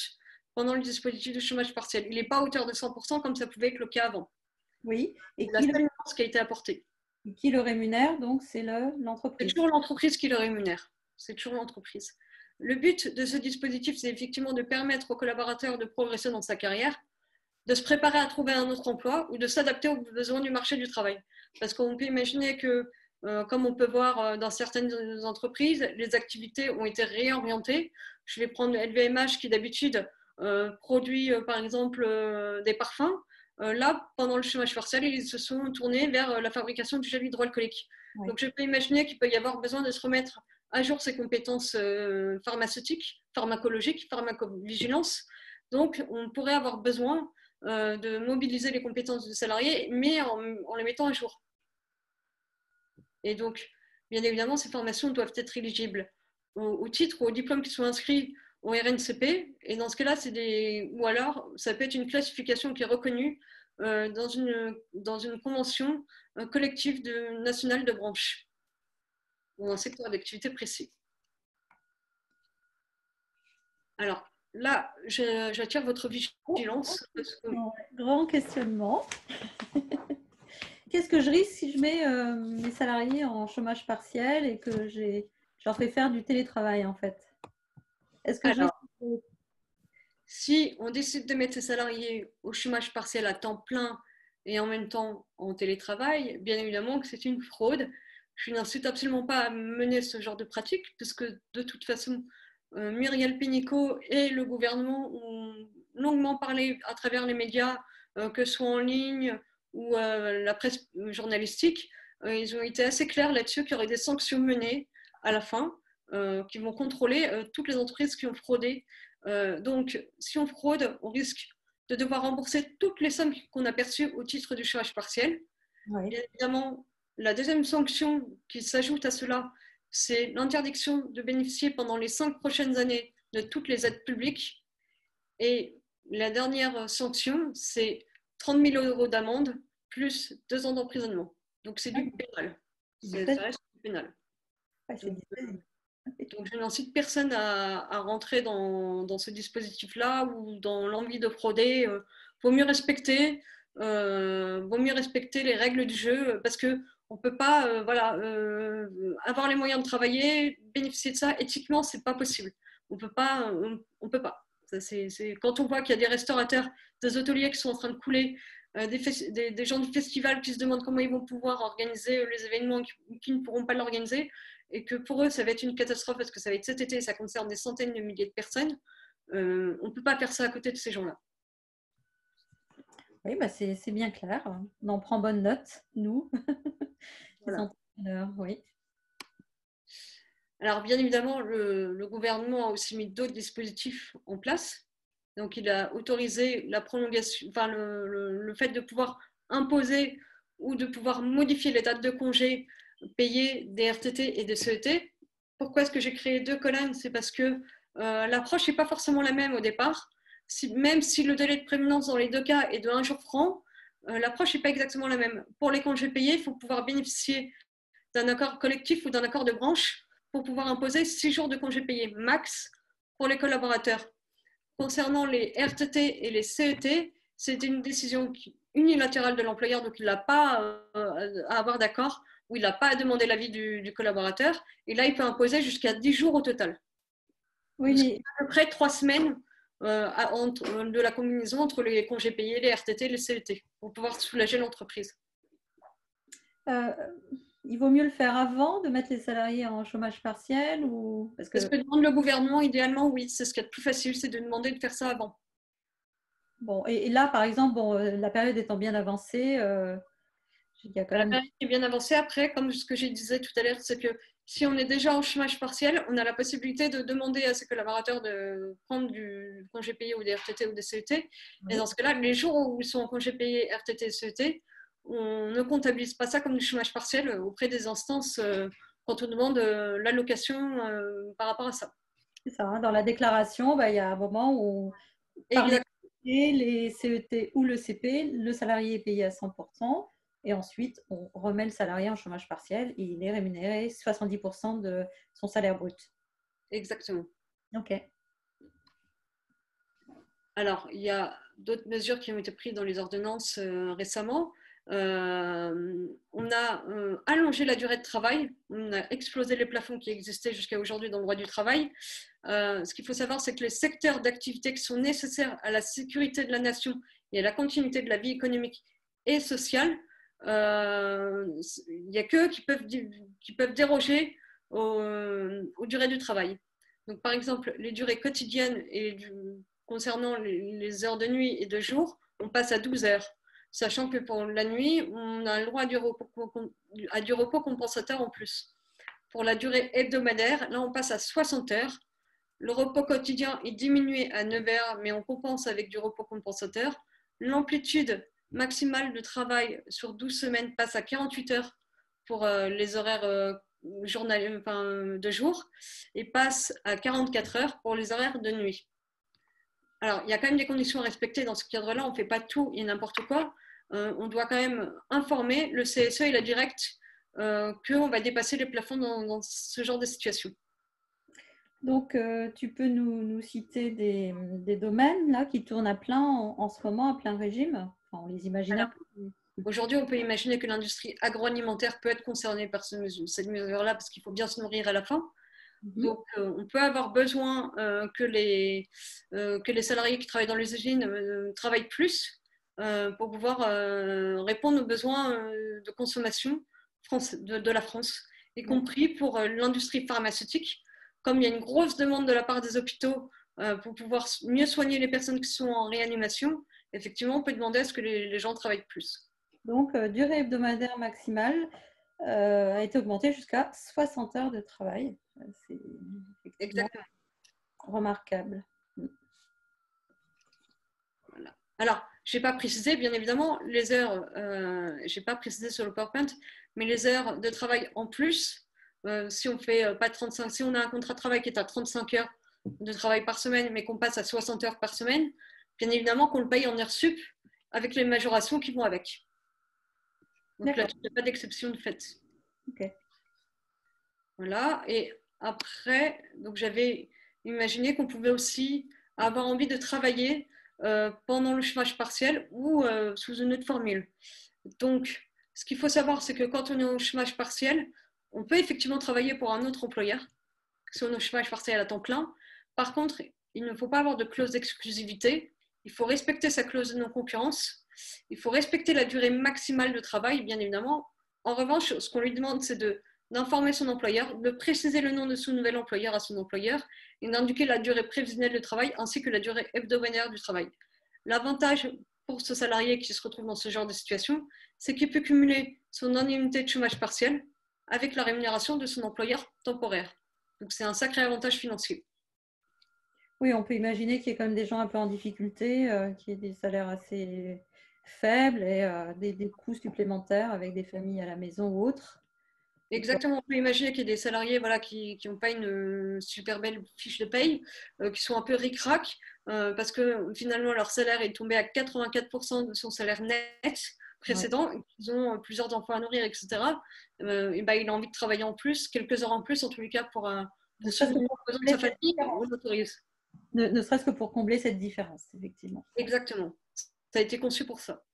pendant le dispositif de chômage partiel. Il n'est pas à hauteur de 100% comme ça pouvait être le cas avant. Oui. Et c'est la seule nuance qui a été apportée. Qui le rémunère, donc c'est l'entreprise. C'est toujours l'entreprise qui le rémunère. C'est toujours l'entreprise. Le but de ce dispositif, c'est effectivement de permettre aux collaborateurs de progresser dans sa carrière, de se préparer à trouver un autre emploi ou de s'adapter aux besoins du marché du travail. Parce qu'on peut imaginer que, comme on peut voir dans certaines entreprises, les activités ont été réorientées. Je vais prendre LVMH qui d'habitude produit par exemple des parfums. Là, pendant le chômage partiel, ils se sont tournés vers la fabrication du gel hydroalcoolique. Oui. Donc je peux imaginer qu'il peut y avoir besoin de se remettre à jour ses compétences pharmaceutiques, pharmacologiques, pharmacovigilance. Donc on pourrait avoir besoin de mobiliser les compétences du salarié, mais en les mettant à jour. Et donc, bien évidemment, ces formations doivent être éligibles au titre ou au diplôme qui soit inscrit au RNCP. Et dans ce cas-là, ou alors, ça peut être une classification qui est reconnue dans une convention collective nationale de branche ou un secteur d'activité précis. Alors, là, j'attire votre vigilance. Grand questionnement. Qu'est-ce que je risque si je mets mes salariés en chômage partiel et que je leur fais faire du télétravail en fait? Est-ce que si on décide de mettre ses salariés au chômage partiel à temps plein et en même temps en télétravail, bien évidemment que c'est une fraude. Je n'incite absolument pas à mener ce genre de pratique, puisque de toute façon, Muriel Pénicaud et le gouvernement ont longuement parlé à travers les médias, que ce soit en ligne ou la presse journalistique. Ils ont été assez clairs là-dessus qu'il y aurait des sanctions menées à la fin, qui vont contrôler toutes les entreprises qui ont fraudé. Donc, si on fraude, on risque de devoir rembourser toutes les sommes qu'on a perçues au titre du chômage partiel. Oui. Bien évidemment, la deuxième sanction qui s'ajoute à cela, c'est l'interdiction de bénéficier pendant les 5 prochaines années de toutes les aides publiques. Et la dernière sanction, c'est 30 000 € d'amende plus 2 ans d'emprisonnement. Donc, c'est du pénal. Ça reste du pénal. Donc, je n'incite personne à rentrer dans ce dispositif-là ou dans l'envie de frauder. Vaut mieux respecter les règles du jeu parce qu'on ne peut pas avoir les moyens de travailler, bénéficier de ça. Éthiquement, ce n'est pas possible. On peut pas. Quand on voit qu'il y a des restaurateurs, des hôteliers qui sont en train de couler des gens du festival qui se demandent comment ils vont pouvoir organiser les événements qui ne pourront pas l'organiser et que pour eux, ça va être une catastrophe parce que ça va être cet été et ça concerne des centaines de milliers de personnes. On ne peut pas faire ça à côté de ces gens-là. Oui, bah c'est bien clair. On en prend bonne note, nous, les Voilà. entrepreneurs, oui. Alors, bien évidemment, le gouvernement a aussi mis d'autres dispositifs en place. Donc, il a autorisé la prolongation, enfin, le fait de pouvoir imposer ou de pouvoir modifier les dates de congé payées des RTT et des CET. Pourquoi est-ce que j'ai créé 2 colonnes? C'est parce que l'approche n'est pas forcément la même au départ. Même si le délai de prévenance dans les 2 cas est de 1 jour franc, l'approche n'est pas exactement la même. Pour les congés payés, il faut pouvoir bénéficier d'un accord collectif ou d'un accord de branche pour pouvoir imposer 6 jours de congés payés max pour les collaborateurs. Concernant les RTT et les CET, c'est une décision unilatérale de l'employeur, donc il n'a pas à avoir d'accord, ou il n'a pas à demander l'avis du collaborateur. Et là, il peut imposer jusqu'à 10 jours au total. Oui, Donc, mais à peu près 3 semaines de la combinaison entre les congés payés, les RTT et les CET, pour pouvoir soulager l'entreprise. il vaut mieux le faire avant de mettre les salariés en chômage partiel ou parce C'est ce que que demande le gouvernement, idéalement, oui. C'est ce qui est le plus facile, c'est de demander de faire ça avant. bon et là par exemple bon la période étant bien avancée, il y a quand La même période est bien avancée. Après, comme ce que je disais tout à l'heure, c'est que si on est déjà en chômage partiel, on a la possibilité de demander à ses collaborateurs de prendre du congé payé ou des RTT ou des CET. Et oui. dans ce cas-là, les jours où ils sont en congé payé, RTT, CET, on ne comptabilise pas ça comme du chômage partiel auprès des instances quand on demande l'allocation par rapport à ça. C'est ça, hein. Dans la déclaration, bah, il y a un moment où par les Exact, les CET ou le CP, le salarié est payé à 100% et ensuite on remet le salarié en chômage partiel et il est rémunéré 70% de son salaire brut. exactement. Ok. Alors, il y a d'autres mesures qui ont été prises dans les ordonnances récemment. On a allongé la durée de travail, on a explosé les plafonds qui existaient jusqu'à aujourd'hui dans le droit du travail. Ce qu'il faut savoir, c'est que les secteurs d'activité qui sont nécessaires à la sécurité de la nation et à la continuité de la vie économique et sociale, il n'y a qu'eux qui peuvent déroger aux durées du travail. Donc, par exemple, les durées quotidiennes concernant les heures de nuit et de jour, on passe à 12 heures. Sachant que pour la nuit, on a le droit à du repos compensateur en plus. Pour la durée hebdomadaire, là, on passe à 60 heures. Le repos quotidien est diminué à 9 heures, mais on compense avec du repos compensateur. L'amplitude maximale de travail sur 12 semaines passe à 48 heures pour les horaires de jour et passe à 44 heures pour les horaires de nuit. Alors, il y a quand même des conditions à respecter dans ce cadre-là. On ne fait pas tout et n'importe quoi. On doit quand même informer le CSE et la directe qu'on va dépasser les plafonds dans ce genre de situation. Donc, tu peux nous citer des domaines là, qui tournent à plein en ce moment, à plein régime. Enfin, on les imagine un Alors, peu. aujourd'hui, on peut imaginer que l'industrie agroalimentaire peut être concernée par cette mesure-là parce qu'il faut bien se nourrir à la fin. Mhm. Donc, on peut avoir besoin que les salariés qui travaillent dans les usines travaillent plus pour pouvoir répondre aux besoins de consommation de la France, y compris pour l'industrie pharmaceutique. Comme il y a une grosse demande de la part des hôpitaux pour pouvoir mieux soigner les personnes qui sont en réanimation, effectivement, on peut demander à ce que les gens travaillent plus. Donc, durée hebdomadaire maximale a été augmentée jusqu'à 60 heures de travail. C'est effectivement Exactement. remarquable. Voilà. Alors, je n'ai pas précisé, bien évidemment, les heures, je n'ai pas précisé sur le PowerPoint, mais les heures de travail en plus, si on fait pas 35, si on a un contrat de travail qui est à 35 heures de travail par semaine, mais qu'on passe à 60 heures par semaine, bien évidemment qu'on le paye en heures sup avec les majorations qui vont avec. Donc là, il n'y a pas d'exception de fait. Okay. Voilà. Et après, donc j'avais imaginé qu'on pouvait aussi avoir envie de travailler pendant le chômage partiel ou sous une autre formule. Donc, ce qu'il faut savoir, c'est que quand on est au chômage partiel, on peut effectivement travailler pour un autre employeur, si on est au chômage partiel à temps plein. Par contre, il ne faut pas avoir de clause d'exclusivité. Il faut respecter sa clause de non-concurrence Il faut respecter la durée maximale de travail, bien évidemment. En revanche, ce qu'on lui demande, c'est d'informer son employeur, de préciser le nom de son nouvel employeur à son employeur et d'indiquer la durée prévisionnelle de travail ainsi que la durée hebdomadaire du travail. L'avantage pour ce salarié qui se retrouve dans ce genre de situation, c'est qu'il peut cumuler son indemnité de chômage partiel avec la rémunération de son employeur temporaire. Donc c'est un sacré avantage financier. Oui, on peut imaginer qu'il y ait quand même des gens un peu en difficulté, qui aient des salaires assez faibles et des coûts supplémentaires avec des familles à la maison ou autres. Exactement, on peut imaginer qu'il y a des salariés voilà, qui n'ont pas une super belle fiche de paye, qui sont un peu ric-rac, parce que finalement leur salaire est tombé à 84% de son salaire net précédent, ouais. Ils ont plusieurs enfants à nourrir, etc. Et ben, il a envie de travailler en plus, quelques heures en plus, en tous les cas, pour subvenir aux besoins de sa famille, on l'autorise. Ne serait-ce que pour combler cette différence, effectivement. Exactement, ça a été conçu pour ça.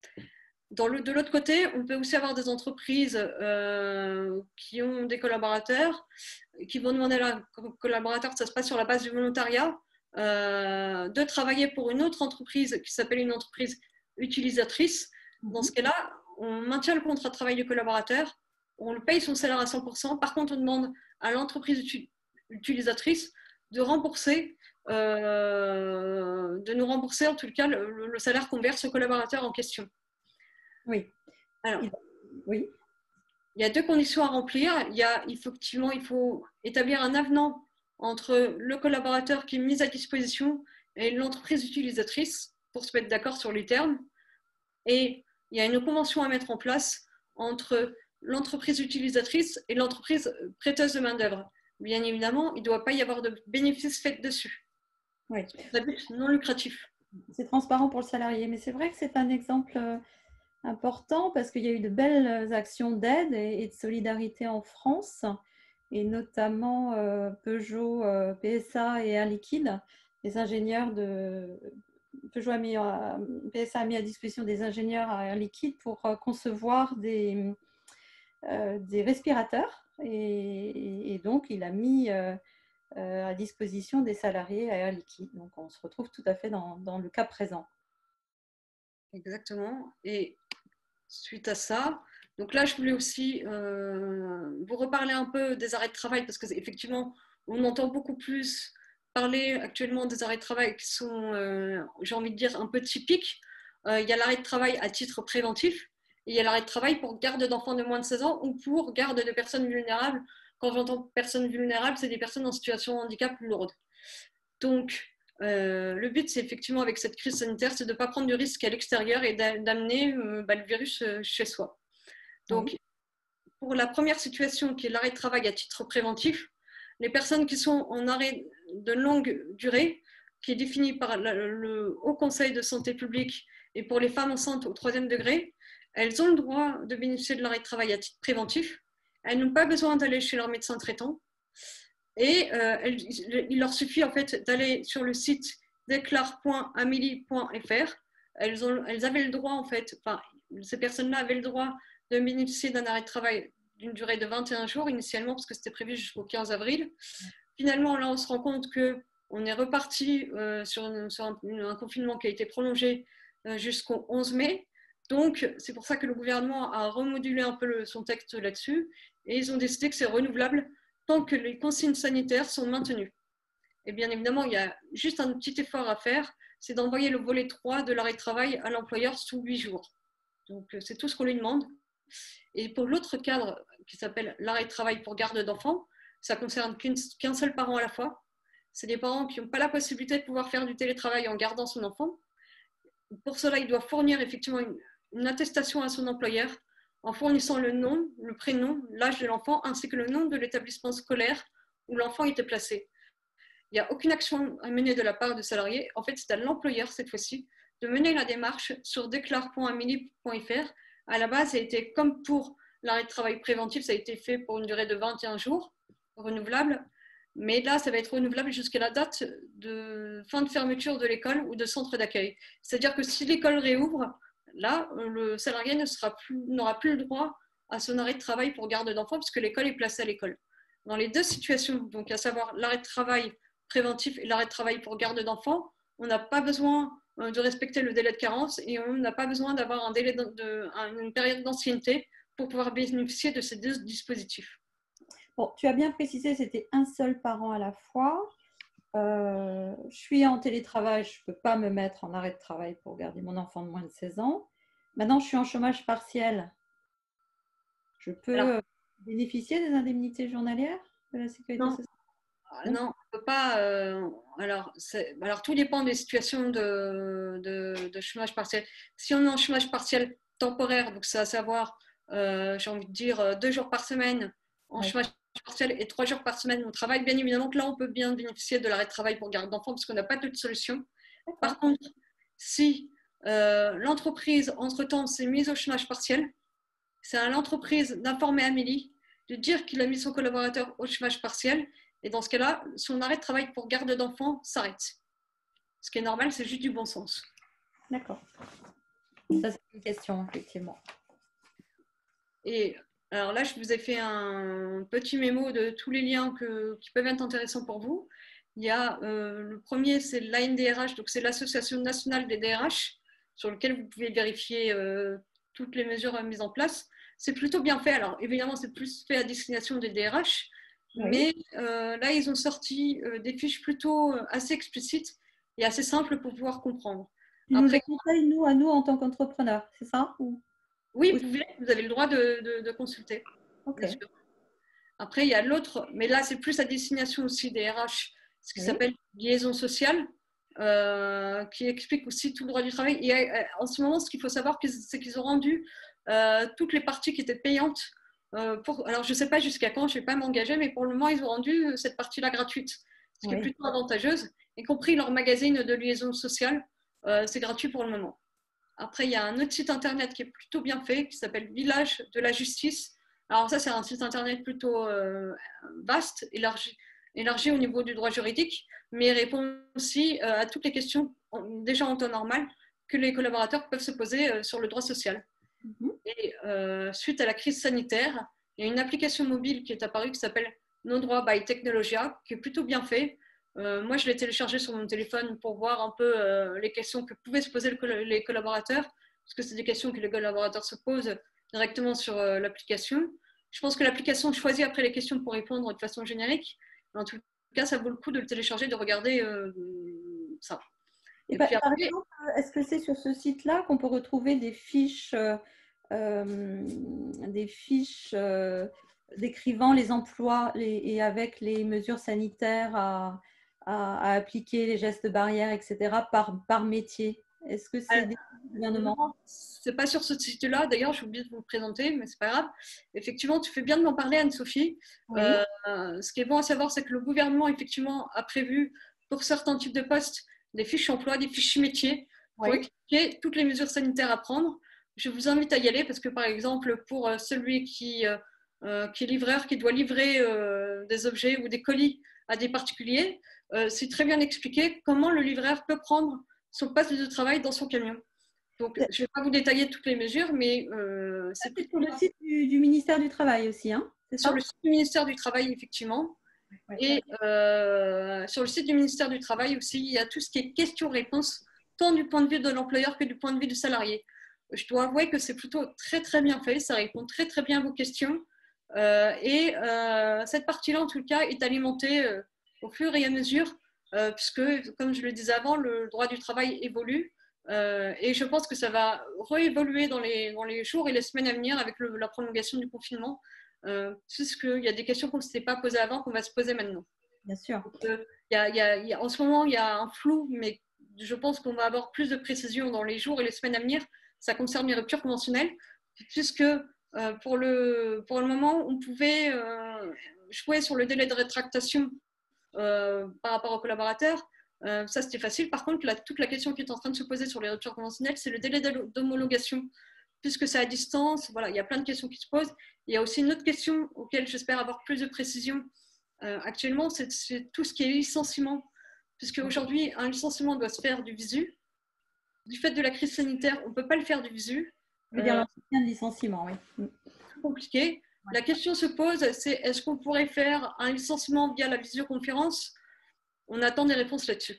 De l'autre côté, on peut aussi avoir des entreprises qui ont des collaborateurs, qui vont demander à leurs collaborateurs, ça se passe sur la base du volontariat, de travailler pour une autre entreprise qui s'appelle une entreprise utilisatrice. Dans ce cas-là, on maintient le contrat de travail du collaborateur, on le paye son salaire à 100%. Par contre, on demande à l'entreprise utilisatrice de rembourser, de nous rembourser en tout cas le salaire qu'on verse au collaborateur en question. Oui. Alors, oui. Il y a deux conditions à remplir. Il faut établir un avenant entre le collaborateur qui est mis à disposition et l'entreprise utilisatrice pour se mettre d'accord sur les termes. Et il y a une convention à mettre en place entre l'entreprise utilisatrice et l'entreprise prêteuse de main-d'œuvre. Bien évidemment, il ne doit pas y avoir de bénéfices faits dessus. Oui. C'est un but non lucratif. C'est transparent pour le salarié, mais c'est vrai que c'est un exemple important parce qu'il y a eu de belles actions d'aide et de solidarité en France, et notamment Peugeot, PSA et Air Liquide. Les ingénieurs de Peugeot PSA a mis à disposition des ingénieurs à Air Liquide pour concevoir des respirateurs, et donc il a mis à disposition des salariés à Air Liquide. Donc on se retrouve tout à fait dans le cas présent. Exactement. Et suite à ça, donc là je voulais aussi vous reparler un peu des arrêts de travail, parce qu'effectivement on entend beaucoup plus parler actuellement des arrêts de travail qui sont, j'ai envie de dire, un peu typiques. Il y a l'arrêt de travail à titre préventif, et il y a l'arrêt de travail pour garde d'enfants de moins de 16 ans ou pour garde de personnes vulnérables. Quand j'entends personnes vulnérables, c'est des personnes en situation de handicap lourde. Donc, le but, c'est effectivement, avec cette crise sanitaire, c'est de ne pas prendre du risque à l'extérieur et d'amener le virus chez soi. Donc, pour la première situation, qui est l'arrêt de travail à titre préventif, les personnes qui sont en arrêt de longue durée, qui est défini par le Haut Conseil de santé publique, et pour les femmes enceintes au 3e degré, elles ont le droit de bénéficier de l'arrêt de travail à titre préventif. Elles n'ont pas besoin d'aller chez leur médecin traitant. Et il leur suffit en fait d'aller sur le site déclare.amelie.fr. Elles avaient le droit en fait, enfin, ces personnes-là avaient le droit de bénéficier d'un arrêt de travail d'une durée de 21 jours initialement, parce que c'était prévu jusqu'au 15 avril. Finalement, là, on se rend compte qu'on est reparti sur un confinement qui a été prolongé jusqu'au 11 mai. Donc, c'est pour ça que le gouvernement a remodulé un peu son texte là-dessus, et ils ont décidé que c'est renouvelable tant que les consignes sanitaires sont maintenues. Et bien évidemment, il y a juste un petit effort à faire, c'est d'envoyer le volet 3 de l'arrêt de travail à l'employeur sous 8 jours. Donc, c'est tout ce qu'on lui demande. Et pour l'autre cadre, qui s'appelle l'arrêt de travail pour garde d'enfants, ça concerne qu'un seul parent à la fois. C'est des parents qui n'ont pas la possibilité de pouvoir faire du télétravail en gardant son enfant. Pour cela, il doit fournir effectivement une attestation à son employeur en fournissant le nom, le prénom, l'âge de l'enfant, ainsi que le nom de l'établissement scolaire où l'enfant était placé. Il n'y a aucune action à mener de la part du salarié. En fait, c'est à l'employeur, cette fois-ci, de mener la démarche sur déclare.amelie.fr. À la base, ça a été comme pour l'arrêt de travail préventif, ça a été fait pour une durée de 21 jours, renouvelable. Mais là, ça va être renouvelable jusqu'à la date de fin de fermeture de l'école ou de centre d'accueil. C'est-à-dire que si l'école réouvre, là, le salarié n'aura plus le droit à son arrêt de travail pour garde d'enfants puisque l'école est placée à l'école. Dans les deux situations, donc à savoir l'arrêt de travail préventif et l'arrêt de travail pour garde d'enfants, on n'a pas besoin de respecter le délai de carence et on n'a pas besoin d'avoir une période d'ancienneté pour pouvoir bénéficier de ces deux dispositifs. Bon, tu as bien précisé, c'était un seul parent à la fois. Je suis en télétravail, je ne peux pas me mettre en arrêt de travail pour garder mon enfant de moins de 16 ans. Maintenant, je suis en chômage partiel. Je peux bénéficier des indemnités journalières de la sécurité Non, sociale? non, on ne peut pas. Alors, tout dépend des situations de chômage partiel. Si on est en chômage partiel temporaire, donc c'est à savoir, j'ai envie de dire, 2 jours par semaine en chômage partiel et 3 jours par semaine au travail, bien évidemment que là, on peut bien bénéficier de l'arrêt de travail pour garde d'enfants parce qu'on n'a pas d'autre solution. Par contre, si l'entreprise, entre-temps, s'est mise au chômage partiel, c'est à l'entreprise d'informer Amélie, de dire qu'il a mis son collaborateur au chômage partiel. Et dans ce cas-là, son arrêt de travail pour garde d'enfants s'arrête. Ce qui est normal, c'est juste du bon sens. D'accord. Ça, c'est une question, effectivement. Et alors là, je vous ai fait un petit mémo de tous les liens qui peuvent être intéressants pour vous. Il y a le premier, c'est l'ANDRH, donc c'est l'Association nationale des DRH, sur lequel vous pouvez vérifier toutes les mesures mises en place. C'est plutôt bien fait. Alors évidemment, c'est plus fait à destination des DRH, mais là, ils ont sorti des fiches plutôt assez explicites et assez simples pour pouvoir comprendre. Tu nous les conseilles, nous, à nous, en tant qu'entrepreneurs, c'est ça? Oui, vous avez le droit de consulter. Okay. Bien sûr. Après, il y a l'autre, mais là, c'est plus à destination aussi des RH, ce qui s'appelle liaison sociale, qui explique aussi tout le droit du travail. Et en ce moment, ce qu'il faut savoir, c'est qu'ils ont rendu toutes les parties qui étaient payantes. Alors, je ne sais pas jusqu'à quand, je ne vais pas m'engager, mais pour le moment, ils ont rendu cette partie-là gratuite, ce qui est plutôt avantageuse, y compris leur magazine de liaison sociale. C'est gratuit pour le moment. Après, il y a un autre site internet qui est plutôt bien fait, qui s'appelle Village de la Justice. Alors ça, c'est un site internet plutôt vaste, élargi au niveau du droit juridique, mais il répond aussi à toutes les questions déjà en temps normal que les collaborateurs peuvent se poser sur le droit social. Et suite à la crise sanitaire, il y a une application mobile qui est apparue qui s'appelle Nos droits by Technologia, qui est plutôt bien fait. Moi, je l'ai téléchargé sur mon téléphone pour voir un peu les questions que pouvaient se poser les collaborateurs, parce que c'est des questions que les collaborateurs se posent directement sur l'application. Je pense que l'application choisit après les questions pour répondre de façon générique. Mais en tout cas, ça vaut le coup de le télécharger, de regarder ça. Et puis, par exemple, est-ce que c'est sur ce site-là qu'on peut retrouver des fiches décrivant les emplois et avec les mesures sanitaires à appliquer, les gestes barrières, etc., par métier? Est-ce que c'est des gouvernements? C'est pas sur ce site-là. D'ailleurs, j'ai oublié de vous le présenter, mais c'est pas grave. Effectivement, tu fais bien de m'en parler, Anne-Sophie. Oui. Ce qui est bon à savoir, c'est que le gouvernement, effectivement, a prévu pour certains types de postes des fiches emploi, des fiches métiers pour expliquer toutes les mesures sanitaires à prendre. Je vous invite à y aller parce que, par exemple, pour celui qui est livreur, qui doit livrer des objets ou des colis à des particuliers, c'est très bien expliqué comment le livreur peut prendre son poste de travail dans son camion. Donc, je ne vais pas vous détailler toutes les mesures, mais c'est sur le site du ministère du Travail aussi, hein? Sur le site du ministère du Travail, effectivement. Et sur le site du ministère du Travail aussi, il y a tout ce qui est questions-réponses, tant du point de vue de l'employeur que du point de vue du salarié. Je dois avouer que c'est plutôt très, très bien fait. Ça répond très, très bien à vos questions. Et cette partie-là, en tout cas, est alimentée au fur et à mesure, puisque, comme je le disais avant, le droit du travail évolue. Et je pense que ça va réévoluer dans les jours et les semaines à venir avec la prolongation du confinement, puisqu'il y a des questions qu'on ne s'était pas posées avant, qu'on va se poser maintenant. Bien sûr. Donc, en ce moment, il y a un flou, mais je pense qu'on va avoir plus de précision dans les jours et les semaines à venir. Ça concerne les ruptures conventionnelles, puisque pour le moment, on pouvait jouer sur le délai de rétractation par rapport aux collaborateurs. Ça, c'était facile. Par contre, toute la question qui est en train de se poser sur les ruptures conventionnelles, c'est le délai d'homologation. Puisque c'est à distance, voilà, il y a plein de questions qui se posent. Il y a aussi une autre question auquel j'espère avoir plus de précision actuellement, c'est tout ce qui est licenciement. Puisque aujourd'hui, un licenciement doit se faire du visu. Du fait de la crise sanitaire, on ne peut pas le faire du visu. Je veux dire l'entretien de licenciement, oui. C'est compliqué. La question se pose, c'est est-ce qu'on pourrait faire un licenciement via la visioconférence? On attend des réponses là-dessus.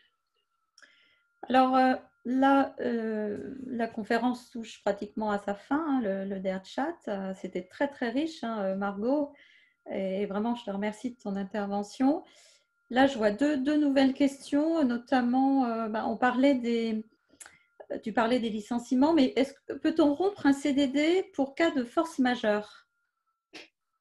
Alors, là, la conférence touche pratiquement à sa fin, hein, le DER Chat. C'était très, très riche, hein, Margot. Et vraiment, je te remercie de ton intervention. Là, je vois deux nouvelles questions, notamment, on parlait tu parlais des licenciements, mais peut-on rompre un CDD pour cas de force majeure?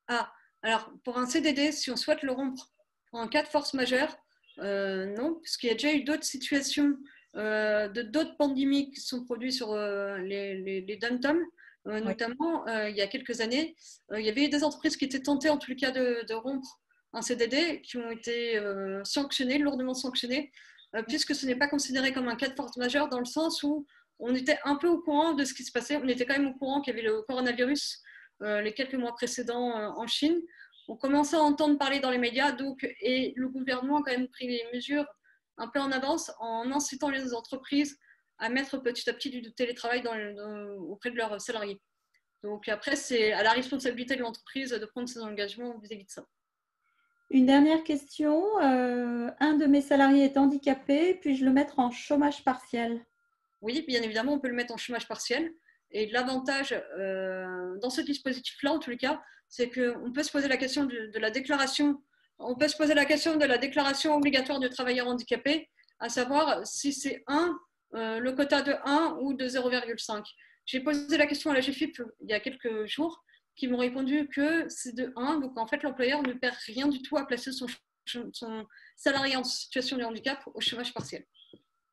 Ah, alors pour un CDD, si on souhaite le rompre pour un cas de force majeure, non, parce qu'il y a déjà eu d'autres situations de d'autres pandémies qui sont produites sur les dom-toms, Oui. notamment il y a quelques années. Il y avait eu des entreprises qui étaient tentées en tout cas de rompre un CDD, qui ont été sanctionnées, lourdement sanctionnées, puisque ce n'est pas considéré comme un cas de force majeure dans le sens où on était un peu au courant de ce qui se passait, on était quand même au courant qu'il y avait le coronavirus les quelques mois précédents en Chine. On commençait à entendre parler dans les médias, donc, et le gouvernement a quand même pris les mesures un peu en avance en incitant les entreprises à mettre petit à petit du télétravail auprès de leurs salariés. Donc après, c'est à la responsabilité de l'entreprise de prendre ses engagements vis-à-vis de ça. Une dernière question. Un de mes salariés est handicapé, puis-je le mettre en chômage partiel? Oui, bien évidemment, on peut le mettre en chômage partiel. Et l'avantage dans ce dispositif-là, en tous les cas, c'est qu'on peut se poser la question de la déclaration. On peut se poser la question de la déclaration obligatoire du travailleur handicapé, à savoir si c'est le quota de 1 ou de 0,5. J'ai posé la question à la GFIP il y a quelques jours, qui m'ont répondu que c'est de 1, donc en fait l'employeur ne perd rien du tout à placer son salarié en situation de handicap au chômage partiel.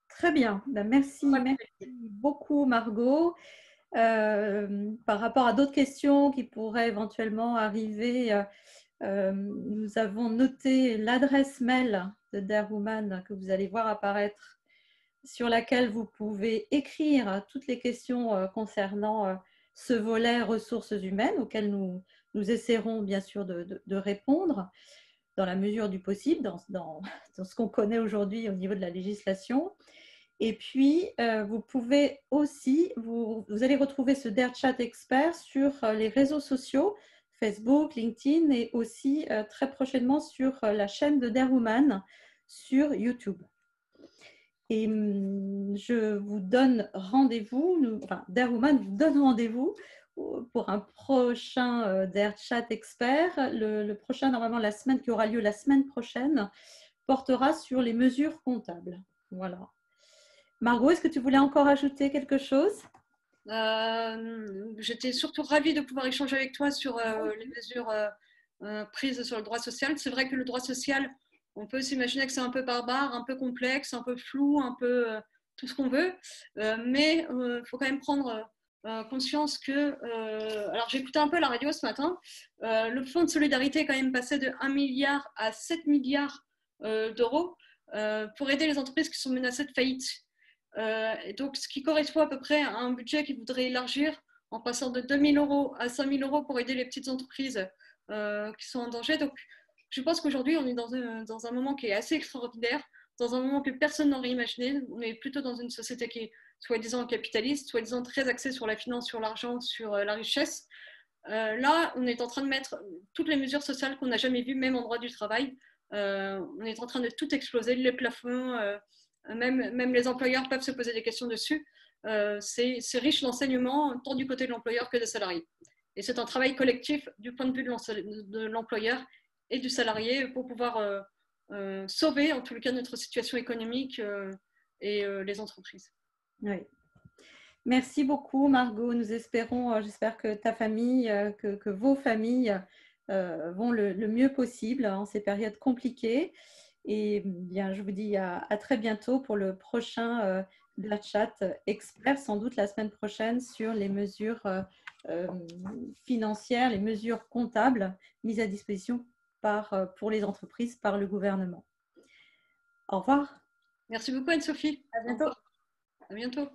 Très bien. Merci beaucoup, Margot. Par rapport à d'autres questions qui pourraient éventuellement arriver, nous avons noté l'adresse mail de Darwoman que vous allez voir apparaître, sur laquelle vous pouvez écrire toutes les questions concernant ce volet ressources humaines auxquelles nous essaierons bien sûr de répondre dans la mesure du possible, dans ce qu'on connaît aujourd'hui au niveau de la législation. Et puis, vous pouvez aussi, vous allez retrouver ce DER Chat Expert sur les réseaux sociaux, Facebook, LinkedIn et aussi très prochainement sur la chaîne de Darwoman sur YouTube. Et je vous donne rendez-vous, enfin, Darwoman vous donne rendez-vous pour un prochain DER Chat Expert. Le prochain, normalement, la semaine qui aura lieu la semaine prochaine, portera sur les mesures comptables. Voilà. Margot, est-ce que tu voulais encore ajouter quelque chose? J'étais surtout ravie de pouvoir échanger avec toi sur les mesures prises sur le droit social. C'est vrai que le droit social, on peut s'imaginer que c'est un peu barbare, un peu complexe, un peu flou, un peu tout ce qu'on veut, mais il faut quand même prendre conscience que... alors j'ai écouté un peu la radio ce matin, le fonds de solidarité est quand même passé de 1 milliard à 7 milliards d'euros pour aider les entreprises qui sont menacées de faillite. Et donc, ce qui correspond à peu près à un budget qu'il voudrait élargir en passant de 2 000 euros à 5 000 euros pour aider les petites entreprises qui sont en danger. Donc, je pense qu'aujourd'hui, on est dans un moment qui est assez extraordinaire, dans un moment que personne n'aurait imaginé. On est plutôt dans une société qui est soi-disant capitaliste, soi-disant très axée sur la finance, sur l'argent, sur la richesse. Là, on est en train de mettre toutes les mesures sociales qu'on n'a jamais vues, même en droit du travail. On est en train de tout exploser, les plafonds. Même les employeurs peuvent se poser des questions dessus. C'est riche d'enseignements, tant du côté de l'employeur que des salariés. Et c'est un travail collectif du point de vue de l'employeur et du salarié pour pouvoir sauver, en tout cas, notre situation économique et les entreprises. Oui. Merci beaucoup, Margot. Nous espérons, j'espère que ta famille, que vos familles vont le mieux possible en ces périodes compliquées. Et bien, je vous dis à très bientôt pour le prochain DER Chat Expert, sans doute la semaine prochaine, sur les mesures financières, les mesures comptables mises à disposition pour les entreprises par le gouvernement. Au revoir. Merci beaucoup, Anne-Sophie. À bientôt. À bientôt.